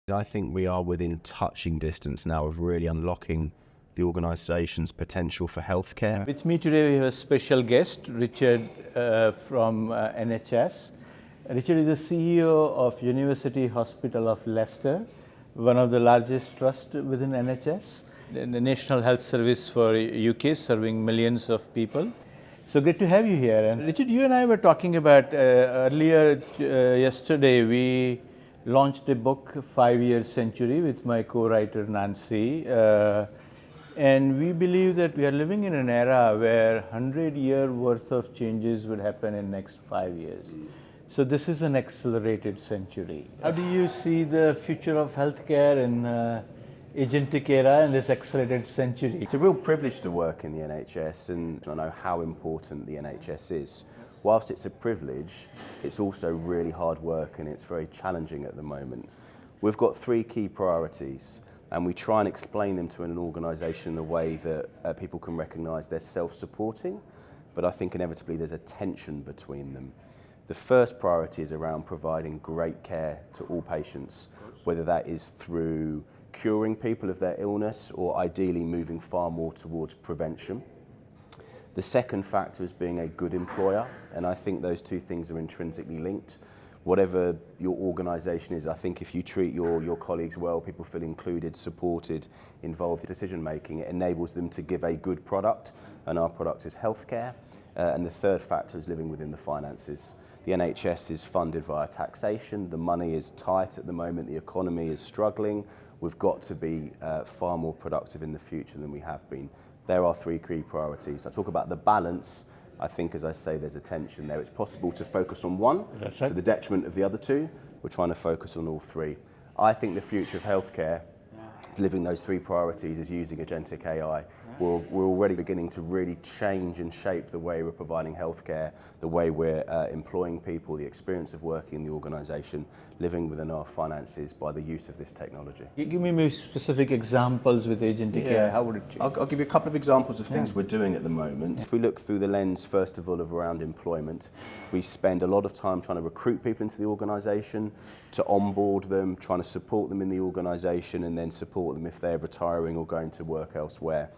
I think we are within touching distance now of really unlocking the organisation's potential for healthcare. With me today we have a special guest, Richard from NHS. Richard is the CEO of University Hospital of Leicester, one of the largest trusts within NHS, the National Health Service for UK, serving millions of people. So great to have you here. And Richard, you and I were talking about earlier yesterday, we launched a book, 5-Year Century, with my co-writer Nancy. And we believe that we are living in an era where 100-year worth of changes would happen in the next 5 years. So this is an accelerated century. How do you see the future of healthcare in Agentic era in this accelerated century? It's a real privilege to work in the NHS, and I know how important the NHS is. Whilst it's a privilege, it's also really hard work and it's very challenging at the moment. We've got 3 key priorities, and we try and explain them to an organisation in a way that people can recognise they're self-supporting, but I think inevitably there's a tension between them. The first priority is around providing great care to all patients, whether that is through curing people of their illness or ideally moving far more towards prevention. The second factor is being a good employer, and I think those 2 things are intrinsically linked. Whatever your organisation is, I think if you treat your colleagues well, people feel included, supported, involved in decision making, it enables them to give a good product, and our product is healthcare. And the third factor is living within the finances. The NHS is funded via taxation, the money is tight at the moment, the economy is struggling. We've got to be far more productive in the future than we have been. There are 3 key priorities. I talk about the balance. I think, as I say, there's a tension there. It's possible to focus on one to the detriment of the other 2. We're trying to focus on all 3. I think the future of healthcare, delivering those 3 priorities, is using agentic AI. We're already beginning to really change and shape the way we're providing healthcare, the way we're employing people, the experience of working in the organisation, living within our finances by the use of this technology. Give me maybe specific examples with Agentic AI. How would it change? I'll give you a couple of examples of things we're doing at the moment. If we look through the lens, first of all, of around employment, we spend a lot of time trying to recruit people into the organisation, to onboard them, trying to support them in the organisation, and then support them if they're retiring or going to work elsewhere.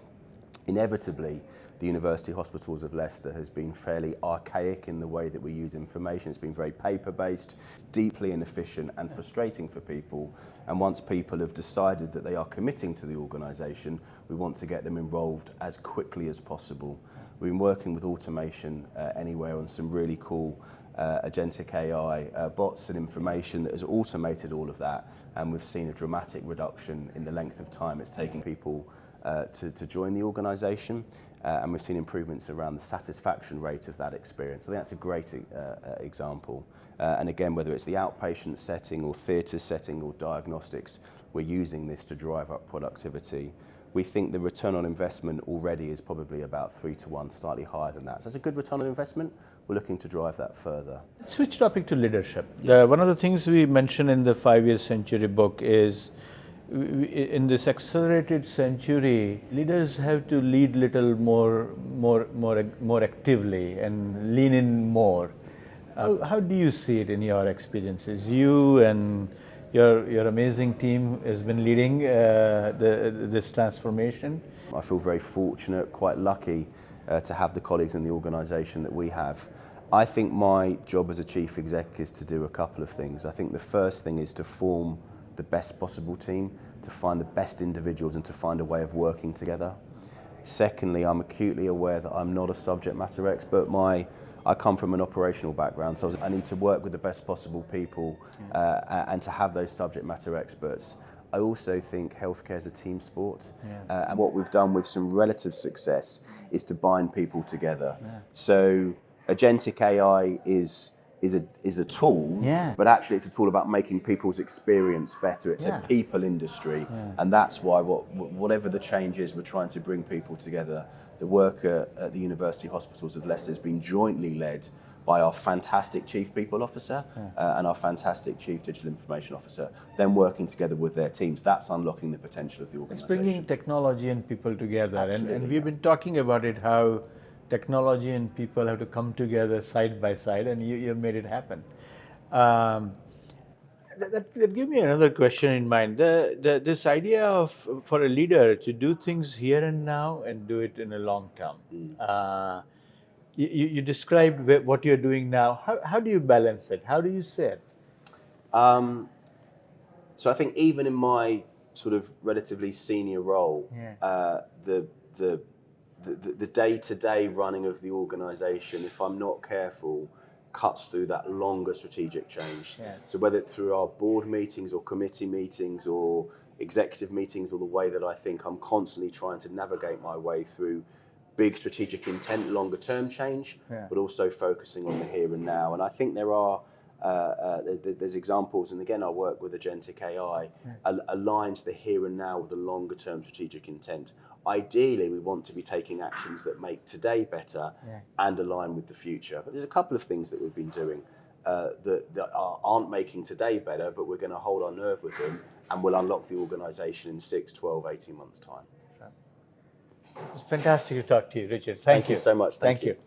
Inevitably, the University Hospitals of Leicester has been fairly archaic in the way that we use information. It's been very paper-based, it's deeply inefficient and frustrating for people. And once people have decided that they are committing to the organisation, we want to get them involved as quickly as possible. We've been working with Automation Anywhere on some really cool agentic AI bots and information that has automated all of that, and we've seen a dramatic reduction in the length of time it's taking people to join the organisation, and we've seen improvements around the satisfaction rate of that experience. So I think that's a great example. And again, whether it's the outpatient setting or theatre setting or diagnostics, we're using this to drive up productivity. We think the return on investment already is probably about 3 to 1, slightly higher than that. So it's a good return on investment. We're looking to drive that further. Switch topic to leadership. One of the things we mentioned in the 5-Year Century book is in this accelerated century, leaders have to lead little more actively and lean in more. How do you see it in your experiences? You and your amazing team has been leading this transformation. I feel very fortunate, quite lucky to have the colleagues in the organisation that we have. I think my job as a chief exec is to do a couple of things. I think the first thing is to form the best possible team, to find the best individuals and to find a way of working together. Secondly, I'm acutely aware that I'm not a subject matter expert. I come from an operational background, so I need to work with the best possible people and to have those subject matter experts. I also think healthcare is a team sport, and what we've done with some relative success is to bind people together. So agentic AI is a tool, but actually it's a tool about making people's experience better. It's a people industry, and that's why whatever the change is, we're trying to bring people together. The work at the University Hospitals of Leicester has been jointly led by our fantastic Chief People Officer and our fantastic Chief Digital Information Officer, then working together with their teams. That's unlocking the potential of the organisation. It's bringing technology and people together, and we've been talking about it, how technology and people have to come together side by side, and you've made it happen. That gave me another question in mind. This idea of for a leader to do things here and now and do it in a long term. You described what you're doing now. How do you balance it? How do you say it? So I think even in my sort of relatively senior role, the day-to-day running of the organisation, if I'm not careful, cuts through that longer strategic change. Yeah. So whether it's through our board meetings or committee meetings or executive meetings, or the way that I think I'm constantly trying to navigate my way through big strategic intent, longer term change, but also focusing on the here and now. And I think there's examples, and again, I work with Agentic AI, aligns the here and now with the longer term strategic intent. Ideally, we want to be taking actions that make today better and align with the future. But there's a couple of things that we've been doing that aren't making today better, but we're going to hold our nerve with them, and we'll unlock the organisation in 6, 12, 18 months' time. It's fantastic to talk to you, Richard. Thank you so much. Thank you.